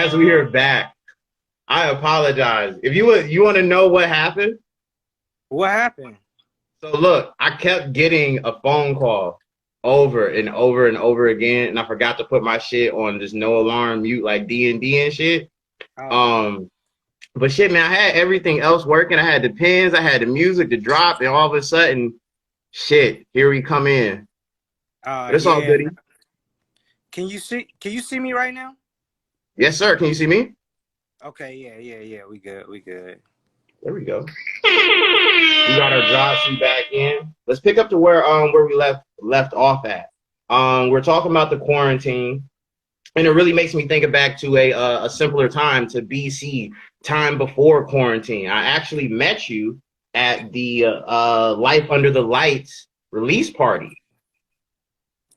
Yes, we are back. I apologize. If you want to know what happened, What happened? so look, I kept getting a phone call over and over and over again, and I forgot to put my shit on just no alarm mute like D and shit. Oh, Um, but shit, man, I had everything else working. I had the pins, I had the music to drop, and all of a sudden, shit, here we come in. But it's all yeah. goody. Can you see me right now? Yes, sir. Can you see me? Okay, yeah. We good. We good. There we go. We got our Johnson back in. Let's pick up to where we left off at. We're talking about the quarantine, and it really makes me think back to a simpler time, to BC, time before quarantine. I actually met you at the Life Under the Lights release party.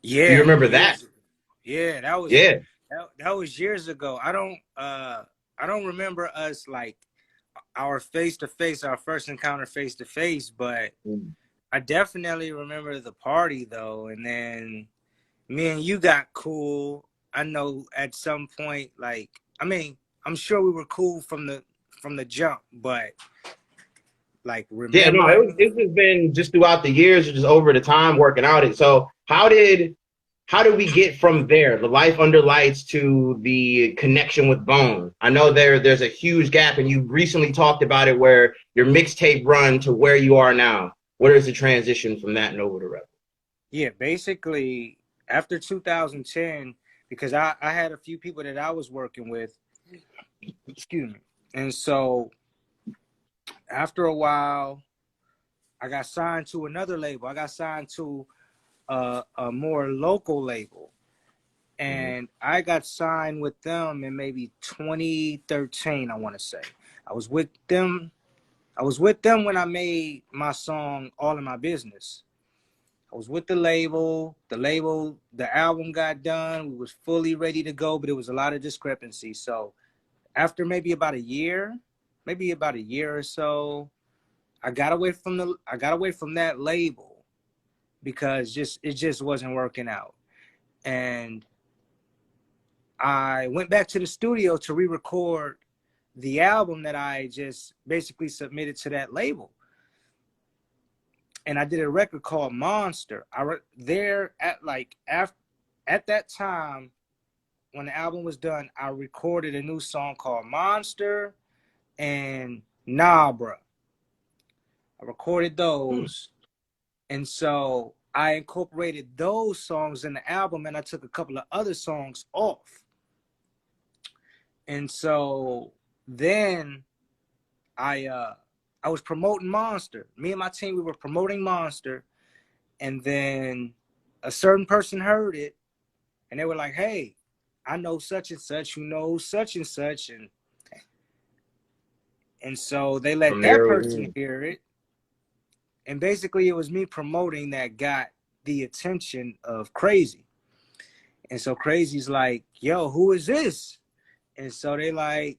Do you Yeah, remember that? years. Yeah, that was Yeah. that was years ago. I don't remember us like our face to face, our first encounter face to face, but I definitely remember the party though. And then me and you got cool. I know at some point, like, I mean, I'm sure we were cool from the jump, but like Yeah, no, remembering. it's just been just throughout the years, just over the time working out it. So how did we get from there, the Life Under Lights, to the connection with Bone? I know there's a huge gap, and you recently talked about it, where your mixtape run to where you are now. What is the transition from that and over to Rebel? Yeah, basically after 2010, because I had a few people that I was working with, excuse me. And so after a while, I got signed to another label. I got signed to a more local label. Mm-hmm. And I got signed with them in maybe 2013, I want to say. I was with them. I was with them when I made my song All in My Business. I was with the label. The album got done. We was fully ready to go, but it was a lot of discrepancy. So after maybe about a year or so, I got away from that label because it just wasn't working out. And I went back to the studio to re-record the album that I just basically submitted to that label. And I did a record called Monster. There at like after at that time when the album was done, I recorded a new song called Monster and Nah Bruh. I recorded those. And so I incorporated those songs in the album and I took a couple of other songs off. And so then I uh I was promoting Monster. Me and my team, we were promoting Monster, and then a certain person heard it and they were like, "Hey, I know such and such who knows such and such," and so they let From that there, person hear it. And basically it was me promoting that got the attention of Crazy. And so Crazy's like, "Yo, who is this?" And so they like,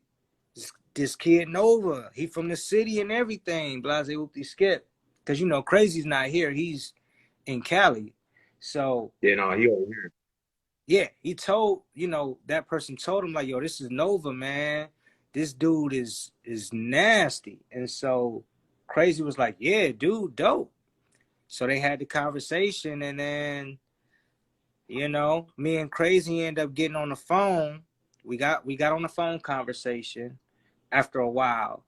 this kid Nova, he from the city and everything, blase whoopty skip. Because Crazy's not here, he's in Cali. So you know, he over here. yeah, that person told him like, "Yo, this is Nova, man. This dude is nasty." And so Crazy was like, "Yeah, dude, dope." So they had the conversation, and then me and Crazy end up getting on the phone. We got on the phone conversation after a while,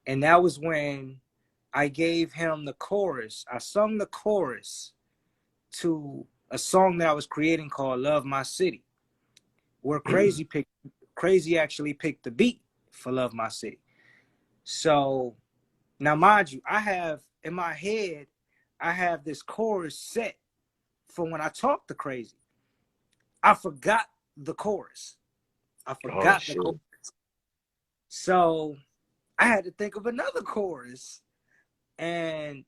and that was when I gave him the chorus. I sung the chorus to a song that I was creating called "Love My City," where Crazy actually picked the beat for "Love My City." So now, mind you, I have in my head, I have this chorus set for when I talk to Crazy. I forgot the chorus. I Oh forgot the shit. chorus. So I had to think of another chorus, and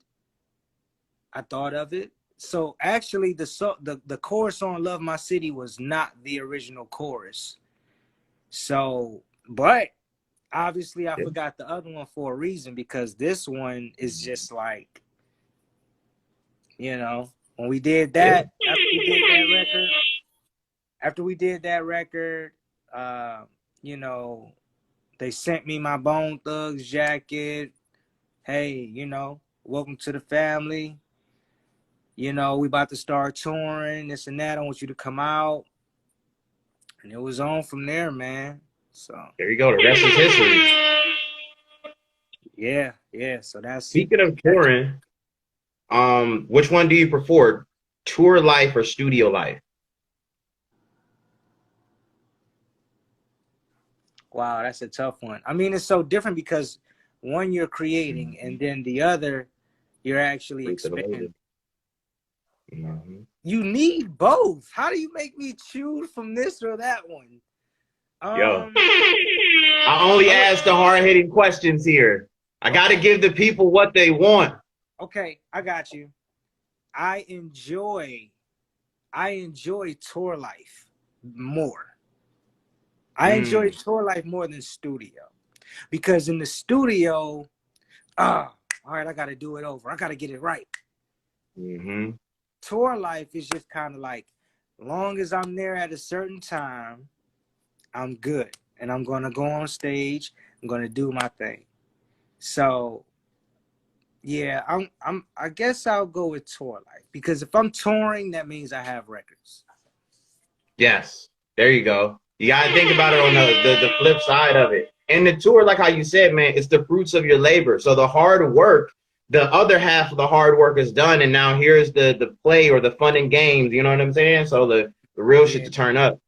I thought of it. So actually, the chorus on "Love My City" was not the original chorus. So, but obviously, I Yeah. forgot the other one for a reason because this one is just like, when we did Yeah. that, after we did that record, uh, you know, they sent me my Bone Thugs jacket. Hey, welcome to the family. We about to start touring, this and that. I want you to come out. And it was on from there, man. So There you go. The rest is history. yeah. So Speaking of that, touring, which one do you prefer, tour life or studio life? wow, that's a tough one. I mean, it's so different because one you're creating and then the other you're actually expanding. Mm-hmm. You need both. How do you make me choose from this or that one? Yo, I only ask the hard-hitting questions here. I got to give the people what they want. Okay, I got you. I enjoy tour life more. I enjoy tour life more than studio. Because in the studio, all right, I got to do it over. I got to get it right. Mm-hmm. Tour life is just kind of like, long as I'm there at a certain time, I'm good. And I'm going to go on stage. I'm going to do my thing. So, yeah, I guess I'll go with tour life. Because if I'm touring, that means I have records. Yes, there you go. You got to think about it on the flip side of it. And the tour, like how you said, man, it's the fruits of your labor. So the hard work, the other half of the hard work is done, and now here's the play or the fun and games. You know what I'm saying? So the real shit to turn up.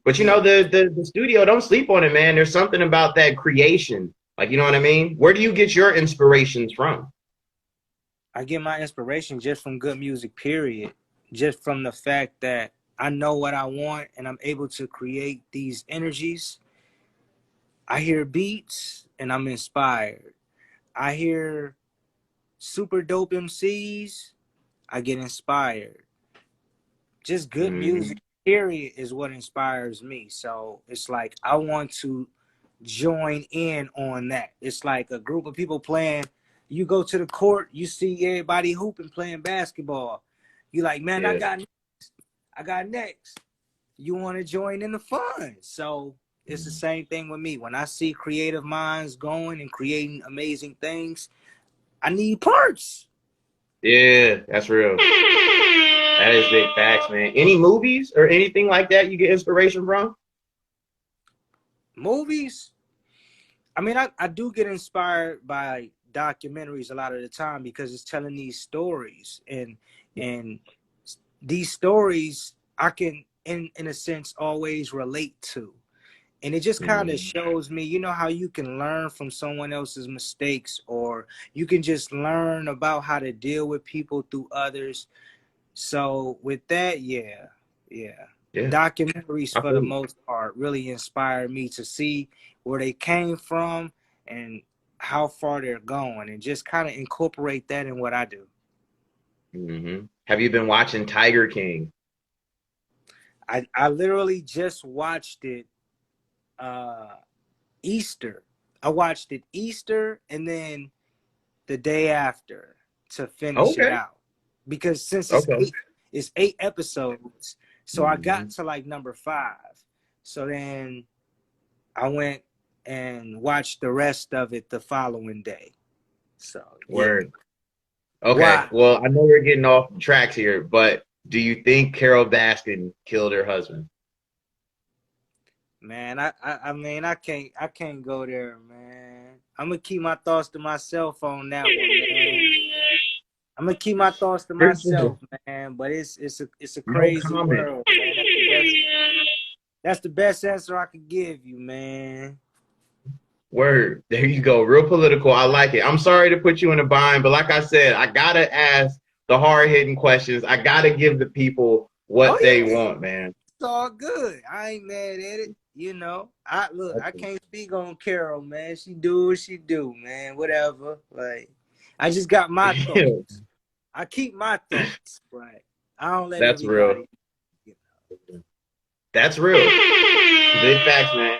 But you know, Yeah. the studio, don't sleep on it, man. There's something about that creation. Like, you know what I mean? Where do you get your inspirations from? I get my inspiration just from good music, period. Just from the fact that I know what I want and I'm able to create these energies. I hear beats and I'm inspired. I hear super dope MCs, I get inspired. Just good Mm-hmm. music, period, is what inspires me. So it's like I want to join in on that. It's like a group of people playing. You go to the court, you see everybody hooping, playing basketball. You like, man, Yeah. I got next. You want to join in the fun. So it's the same thing with me. When I see creative minds going and creating amazing things, I need parts. Yeah, that's real. That is big facts, man. Any movies or anything like that you get inspiration from? Movies, I mean, I do get inspired by documentaries a lot of the time because it's telling these stories and these stories I can in a sense always relate to. And it just kind of Mm-hmm. shows me, how you can learn from someone else's mistakes, or you can just learn about how to deal with people through others. So with that, yeah. Yeah, Documentaries I for the feel you. most part really inspire me to see where they came from and how far they're going, and just kind of incorporate that in what I do. Mm-hmm. Have you been watching Tiger King? I literally just watched it uh Easter. I watched it Easter and then the day after to finish it Okay. out. Because since Okay. it's 8 episodes, so I got Mm-hmm. to like number 5. So then I went and watched the rest of it the following day. So yeah. Word. Okay. Why? Well, I know we're getting off the tracks here, but do you think Carol Baskin killed her husband? Man, I mean I can't go there, man. I'm gonna keep my thoughts to myself on that one, man. I'm gonna keep my thoughts to For sure. myself, man. But it's a No crazy comment. world, man. That's the best answer I could give you, man. Word. There you go. Real political. I like it. I'm sorry to put you in a bind, but like I said, I gotta ask the hard hitting questions. I gotta give the people Oh what they yeah, want, man. it's all good. I ain't mad at it. I Okay. can't speak on Carol, man. She do what she do, man. Whatever. Like, I just got my thoughts. I keep my thoughts, right? I don't let That's real. everybody. You That's real. Big facts, man.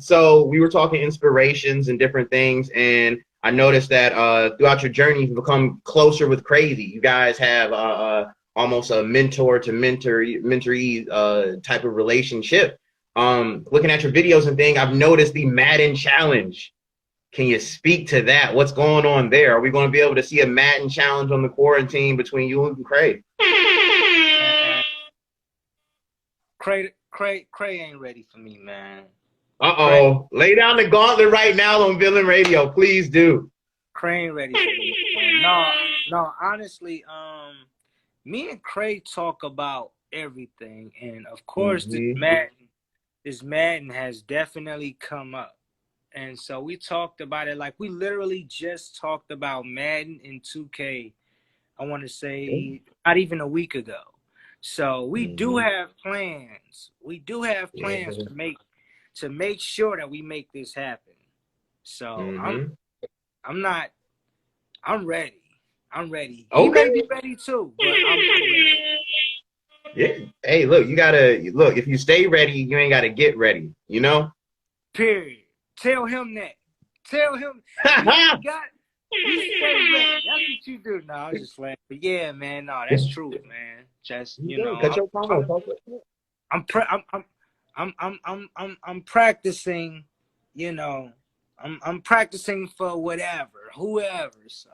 So we were talking inspirations and different things, and I noticed that throughout your journey, you've become closer with Crazy. You guys have almost a mentor to mentoree type of relationship. looking at your videos and thing, I've noticed the Madden challenge. Can you speak to that? What's going on there? Are we going to be able to see a Madden challenge on the quarantine between you and Craig? Man, Cray ain't ready for me, man. Cray, Uh-oh. Lay down the gauntlet right now on Villain Radio. Please do. Cray ain't ready for me. Man. No, no, honestly, me and Cray talk about everything, and of course, Mm-hmm. this Madden has definitely come up. And so we talked about it, like we literally just talked about Madden and 2K, I want to say not even a week ago. So we do Mm-hmm. have plans. We do have plans Yeah. to make sure that we make this happen. So Mm-hmm. I'm not I'm ready. I'm ready. He Okay. may be ready too, but I'm ready. Yeah. Hey, look, you gotta look. If you stay ready, you ain't gotta get ready. You know. Period. Tell him that. Tell him if he ain't got, you stay ready. That's what you do. No, I was just laughing. But yeah, man, no, that's truth, man. Just You go. Cut your phone. I'm pre- I'm practicing, I'm practicing for whatever, whoever. So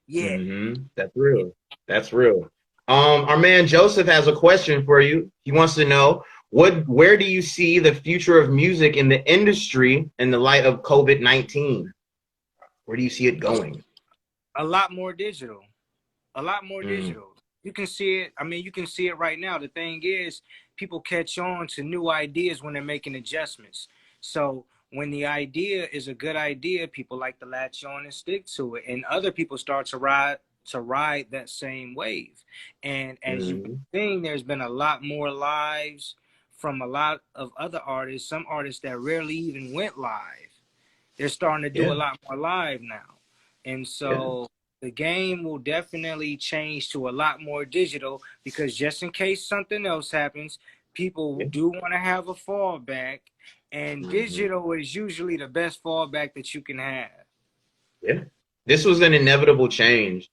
yeah. Mm-hmm. That's real. That's real. Our man Joseph has a question for you. He wants to know where do you see the future of music in the industry in the light of COVID-19? Where do you see it going? A lot more digital. A lot more Mm, digital. You can see it. I mean, you can see it right now. The thing is, people catch on to new ideas when they're making adjustments. So when the idea is a good idea, people like to latch on and stick to it, and other people start to ride that same wave. And as you've been mm, seeing, there's been a lot more lives from a lot of other artists. Some artists that rarely even went live, they're starting to do a yeah, lot more live now. And yeah, so the game will definitely change to a lot more digital because just in case something else happens, people yeah. do want to have a fallback. And Hmm. digital is usually the best fallback that you can have. Yeah. This was an inevitable change.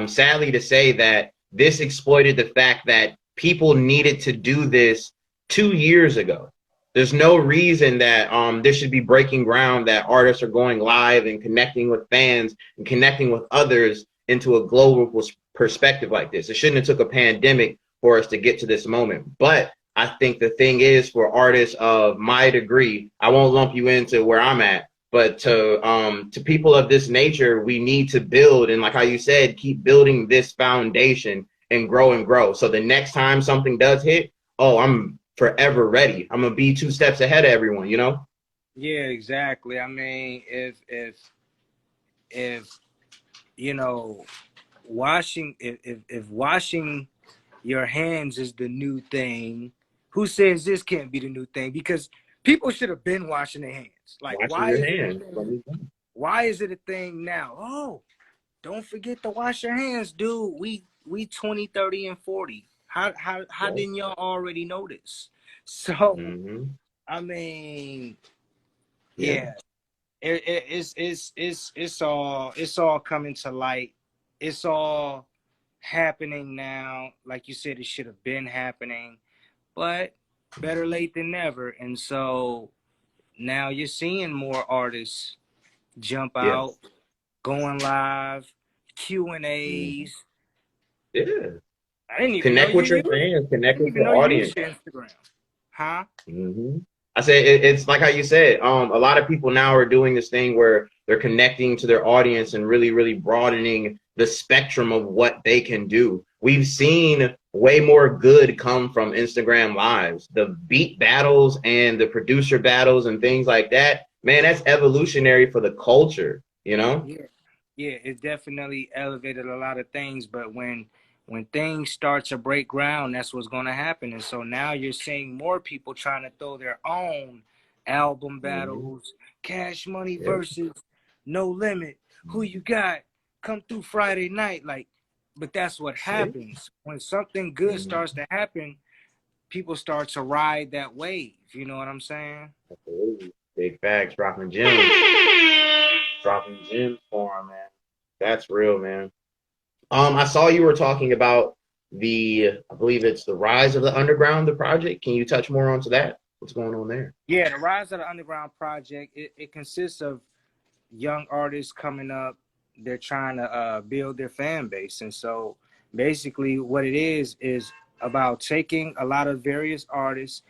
Sadly to say that this exploited the fact that people needed to do this 2 years ago. There's no reason that this should be breaking ground that artists are going live and connecting with fans and connecting with others into a global perspective like this. It shouldn't have took a pandemic for us to get to this moment. But I think the thing is for artists of my degree, I won't lump you into where I'm at, but to people of this nature, we need to build and, like how you said, keep building this foundation and grow and grow. So the next time something does hit, oh, I'm forever ready. I'm gonna be 2 steps ahead of everyone. You know. Yeah, exactly. I mean, if you know, washing if washing your hands is the new thing, who says this can't be the new thing? Because people should have been washing their hands. Like, Washing why your is it a hands. thing? Why is it a thing now? Oh, don't forget to wash your hands, dude. We 20, 30, and 40. How Yeah. didn't y'all already notice? So Mm-hmm. I mean, Yeah. yeah, it's all coming to light. It's all happening now. Like you said, it should have been happening, but better late than never. And so now you're seeing more artists jump Yeah. out, going live, Q and Mm-hmm. A's. Yeah. I didn't even know Connect you with your use. fans. I Connect didn't with even your know you used audience. your Instagram, huh? Hmm. I say it's like how you said. A lot of people now are doing this thing where they're connecting to their audience and really, really broadening the spectrum of what they can do. We've seen way more good come from Instagram lives. The beat battles and the producer battles and things like that. Man, that's evolutionary for the culture. You know. Yeah, yeah. It definitely elevated a lot of things, but when things start to break ground, that's what's going to happen. And so now you're seeing more people trying to throw their own album Hmm. battles, Cash Money Yeah. versus No Limit. Who you got? Come through Friday night, like. But that's what Yeah. happens when something good starts Hmm. to happen. People start to ride that wave. You know what I'm saying? Absolutely. Big facts, dropping gems, dropping gems for him, man. That's real, man. I saw you were talking about I believe it's the rise of the underground, the project. Can you touch more onto that? What's going on there? Yeah, the Rise of the Underground project, it consists of young artists coming up. They're trying to build their fan base. And so basically what it is about taking a lot of various artists.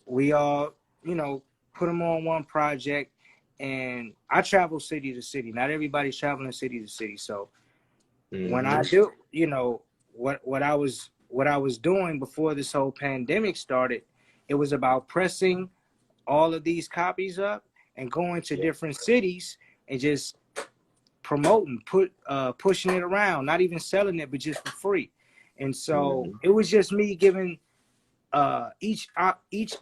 We all, you know, put them on one project. And I travel city to city. Not everybody's traveling city to city. So when I do, you know, what I was doing before this whole pandemic started, it was about pressing all of these copies up and going to Yeah. different cities and just promoting, pushing it around, not even selling it, but just for free. And so Mm-hmm. it was just me giving each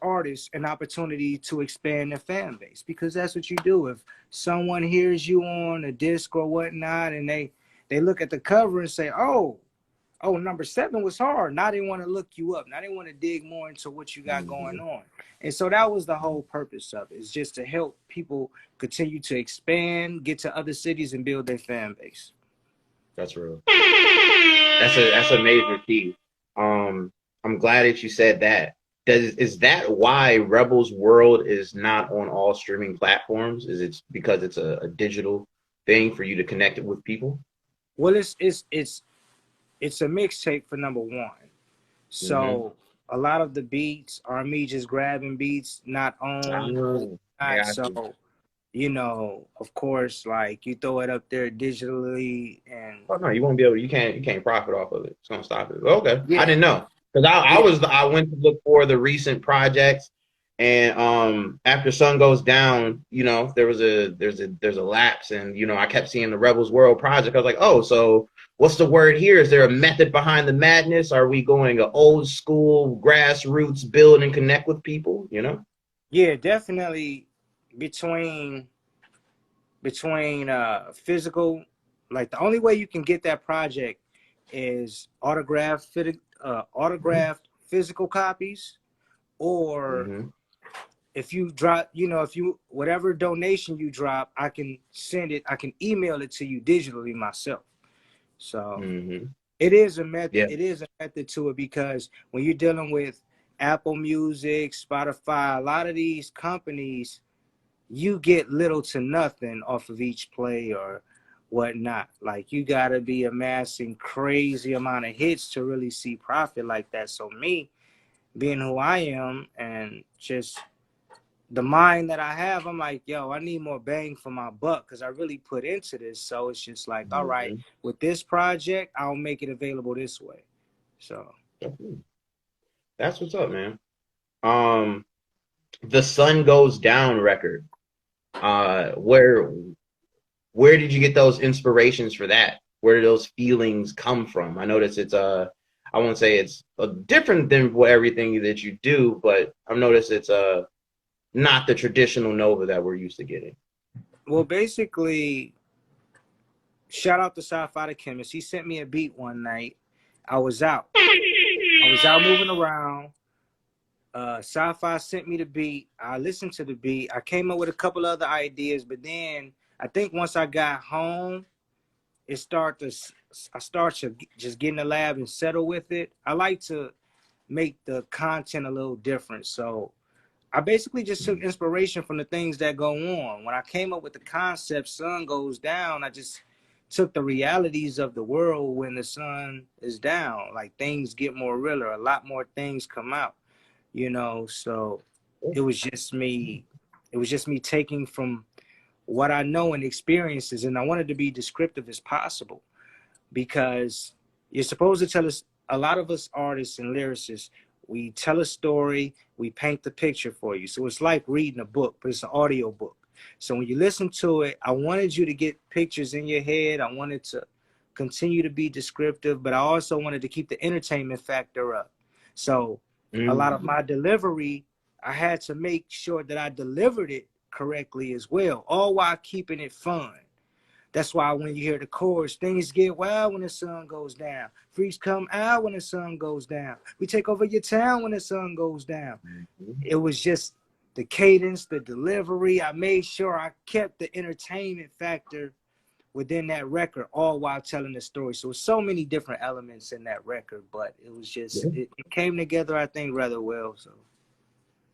artist an opportunity to expand their fan base, because that's what you do. If someone hears you on a disc or whatnot, and they look at the cover and say, oh, number 7 was hard. Now they want to look you up. Now they want to dig more into what you got Mm-hmm. going on. And so that was the whole purpose of it, is just to help people continue to expand, get to other cities, and build their fan base. That's real. That's a major key. Um, I'm glad that you said that. Is that why Rebels World is not on all streaming platforms? Is it because it's a digital thing for you to connect it with people? Well, it's a mixtape for number one. Mm-hmm. So a lot of the beats are me just grabbing beats, not owned or I whatnot. got you. So, you know, of course, like you throw it up there digitally and Oh no, you won't be able. You can't profit off of it. It's gonna stop it. Okay, I yeah, didn't know because I yeah, was I went to look for the recent projects, and after Sun Goes Down, there's a lapse, and I kept seeing the Rebels World project. I was like, oh, so what's the word here? Is there a method behind the madness? Are we going a old school grassroots build and connect with people? yeah, definitely between physical, like the only way you can get that project is autographed physical copies, or Mm-hmm. if you drop, if you, whatever donation you drop, I can send it, I can email it to you digitally myself. So Mm-hmm. it is a method. Yeah. It is a method to it, because when you're dealing with Apple Music, Spotify, a lot of these companies, you get little to nothing off of each play or whatnot. Like you gotta be amassing crazy amount of hits to really see profit like that. So me, being who I am and just the mind that I have, I'm like, yo, I need more bang for my buck, because I really put into this. So it's just like, all right, Mm-hmm. with this project, I'll make it available this way. So That's what's up, man. Um, the Sun Goes Down record. Where did you get those inspirations for that? Where did those feelings come from? I noticed it's I won't say it's different than what everything that you do, but I've noticed it's not the traditional Nova that we're used to getting. well, basically, shout out to Sci-Fi the Chemist. He sent me a beat one night. I was out. I was out moving around. Sci-Fi sent me the beat. I listened to the beat. I came up with a couple other ideas, but then I think once I got home, I start to just get in the lab and settle with it. I like to make the content a little different. So I basically just took inspiration from the things that go on. When I came up with the concept, sun goes down, I just took the realities of the world when the sun is down. Like things get more realer, a lot more things come out, so it was just me. It was just me taking from what I know and experiences, and I wanted to be descriptive as possible, because you're supposed to tell us, a lot of us artists and lyricists, we tell a story, we paint the picture for you. So it's like reading a book, but it's an audio book. So when you listen to it, I wanted you to get pictures in your head. I wanted to continue to be descriptive, but I also wanted to keep the entertainment factor up. So a lot of Mm-hmm. my delivery, I had to make sure that I delivered it correctly as well, all while keeping it fun. That's why when you hear the chorus, things get wild when the sun goes down. Freaks come out when the sun goes down. We take over your town when the sun goes down. It was just the cadence, the delivery. I made sure I kept the entertainment factor within that record, all while telling the story. So so many different elements in that record, but it was just, Yeah. it came together, I think, rather well. So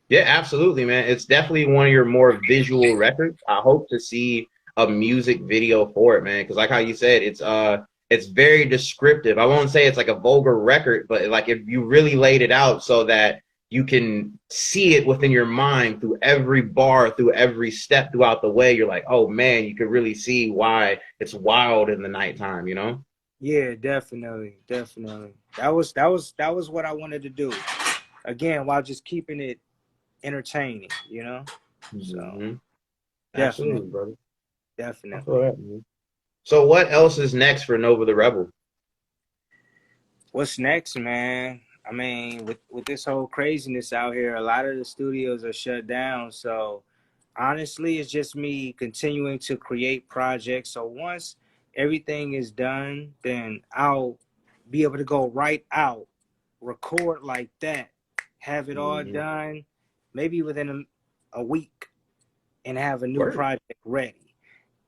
Yeah, absolutely, man. It's definitely one of your more visual records. I hope to see a music video for it, man. Because like how you said, it's very descriptive. I won't say it's like a vulgar record, but like if you really laid it out so that you can see it within your mind through every bar, through every step throughout the way, you're like, oh man, you could really see why it's wild in the nighttime, you know? Yeah, definitely, definitely. That was what I wanted to do. Again, while just keeping it entertaining, you know. So Hmm. definitely, Absolutely, brother. I feel definitely. that, man. So what else is next for Nova the Rebel? What's next, man? I mean, with this whole craziness out here, a lot of the studios are shut down. So honestly, it's just me continuing to create projects. So once everything is done, then I'll be able to go right out, record like that, have it all Hmm. done, maybe within a week, and have a new Word. project ready.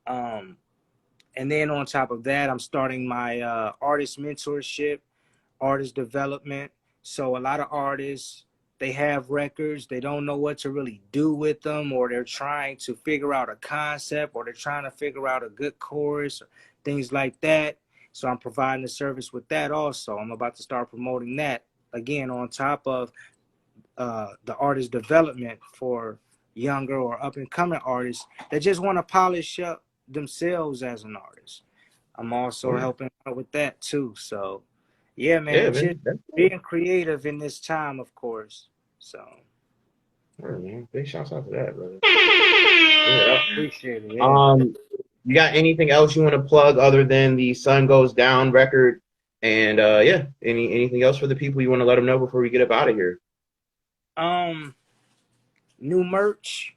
Um, and then on top of that, I'm starting my artist mentorship, artist development. So a lot of artists, they have records, they don't know what to really do with them, or they're trying to figure out a concept, or they're trying to figure out a good chorus, or things like that. So I'm providing a service with that also. I'm about to start promoting that again on top of the artist development for younger or up and coming artists that just want to polish up themselves as an artist. I'm also Word. helping out with that too. So, yeah, Yeah, man, just man. That's cool. being creative in this time, of course. So, Word, man. Big shouts out to that, brother. Yeah. appreciate it. Yeah. You got anything else you want to plug other than the Sun Goes Down record? And yeah, anything else for the people you want to let them know before we get up out of here? Um, New merch.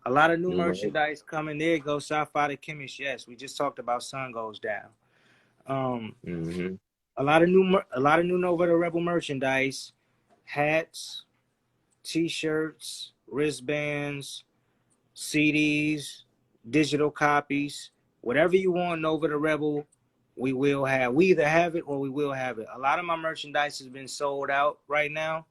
A lot of new No more. merchandise coming. There you go, Sapphire the Chemist. Yes, we just talked about Sun Goes Down. Um, Mm-hmm. a lot of new Nova the Rebel merchandise, hats, T-shirts, wristbands, CDs, digital copies, whatever you want Nova the Rebel, we will have. We either have it or we will have it. A lot of my merchandise has been sold out right now.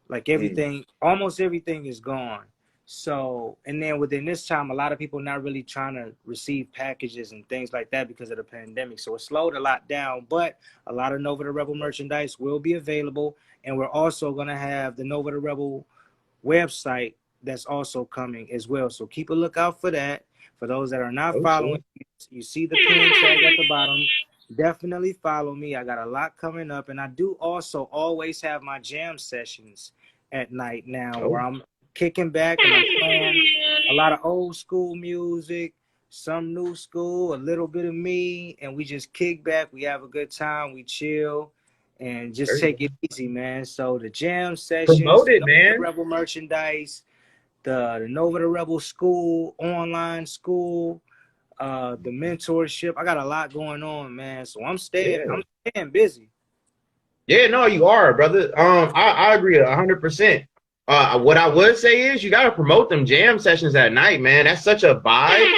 Like Mm. everything, almost everything is gone. So, and then within this time, a lot of people not really trying to receive packages and things like that because of the pandemic. So it slowed a lot down, but a lot of Nova the Rebel merchandise will be available. And we're also going to have the Nova the Rebel website that's also coming as well. So keep a lookout for that. For those that are not Oh, following, shit. you see the pin tag at the bottom. Definitely follow me. I got a lot coming up. And I do also always have my jam sessions at night now where Oh, I'm kicking back and I'm playing a lot of old school music, some new school, a little bit of me, and we just kick back. We have a good time. We chill and just very take good. it easy, man. So the jam sessions, Promote the it, Nova the man. Rebel merchandise, the Nova the Rebel school, online school, the mentorship. I got a lot going on, man. So Yeah. I'm staying busy. Yeah, no, you are, brother. I agree 100%. What I would say is you gotta promote them jam sessions at night, man. That's such a vibe.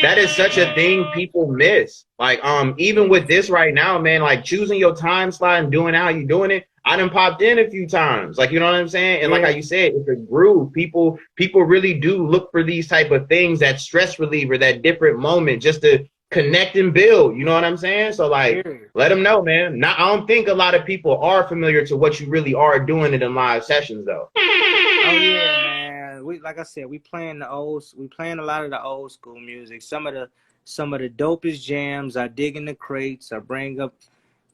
That is such a Man, thing people miss. Like, even with this right now, man, like choosing your time slot and doing how you doing it. I done popped in a few times. Like, you know what I'm saying? And like how yeah, you said, it's a groove. People really do look for these type of things, that stress reliever, that different moment just to connect and build. You know what I'm saying? So like yeah. let them know, man. Not, I don't think a lot of people are familiar to what you really are doing in the live sessions though. Oh yeah, man. We like I said, we playing a lot of the old school music. Some of the dopest jams. I dig in the crates. I bring up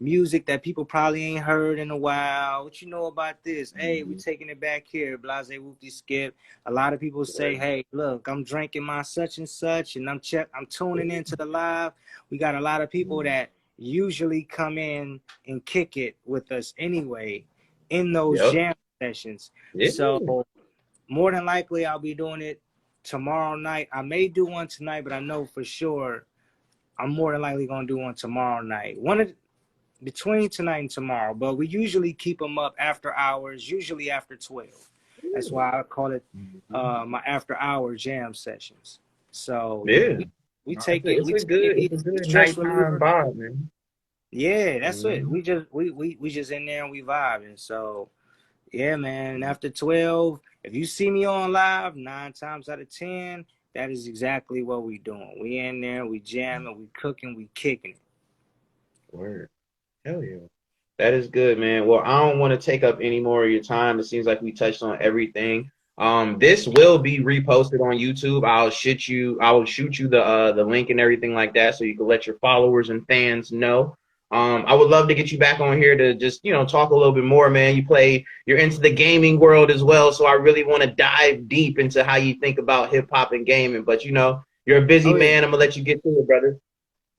music that people probably ain't heard in a while. What you know about this? Hey, we Mm-hmm. taking it back here. Blase whoopty skip. A lot of people say, hey, look, I'm drinking my such and such, and I'm tuning into the live. We got a lot of people that usually come in and kick it with us anyway in those Yep. jam sessions. Yeah. So more than likely I'll be doing it tomorrow night. I may do one tonight, but I know for sure I'm more than likely gonna do one tomorrow night. Between tonight and tomorrow, but we usually keep them up after hours, usually after 12. That's why I call it Mhm. my after hour jam sessions. So yeah, Yeah. we No, take it it's a easy, good stress nighttime reliever. vibe, man. Yeah, that's it. Mhm. We just in there and we vibing. So Yeah, man. And after 12, if you see me on live, 9 times out of 10, that is exactly what we doing. We in there, we jamming, we cooking, we kicking it. Word. Hell yeah. That is good, man. Well, I don't want to take up any more of your time. It seems like we touched on everything. This will be reposted on YouTube. I will shoot you the link and everything like that so you can let your followers and fans know. I would love to get you back on here to just, talk a little bit more, man. You're into the gaming world as well, so I really want to dive deep into how you think about hip hop and gaming. But you're a busy Oh yeah. man. I'm gonna let you get to it, brother.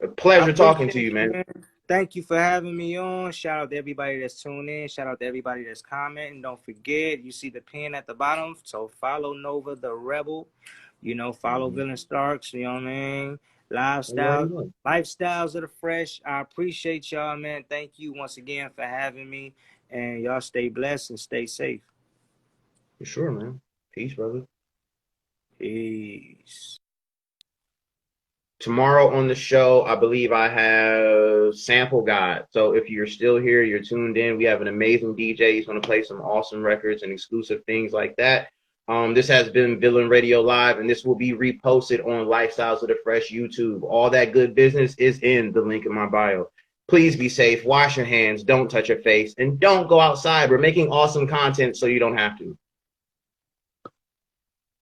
A I pleasure talking to appreciate you, you, man. man. Thank you for having me on. Shout out to everybody that's tuned in. Shout out to everybody that's commenting. Don't forget, you see the pin at the bottom. So follow Nova the Rebel. Follow Mhm. Villain Starks. You know what I mean? You already Lifestyle, know. lifestyles of the fresh. I appreciate y'all, man. Thank you once again for having me. And y'all stay blessed and stay safe. For sure, man. Peace, brother. Peace. Tomorrow on the show, I believe I have Sample God. So if you're still here, you're tuned in. We have an amazing DJ. He's going to play some awesome records and exclusive things like that. This has been Villain Radio Live, and this will be reposted on Lifestyles of the Fresh YouTube. All that good business is in the link in my bio. Please be safe, wash your hands, don't touch your face, and don't go outside. We're making awesome content so you don't have to.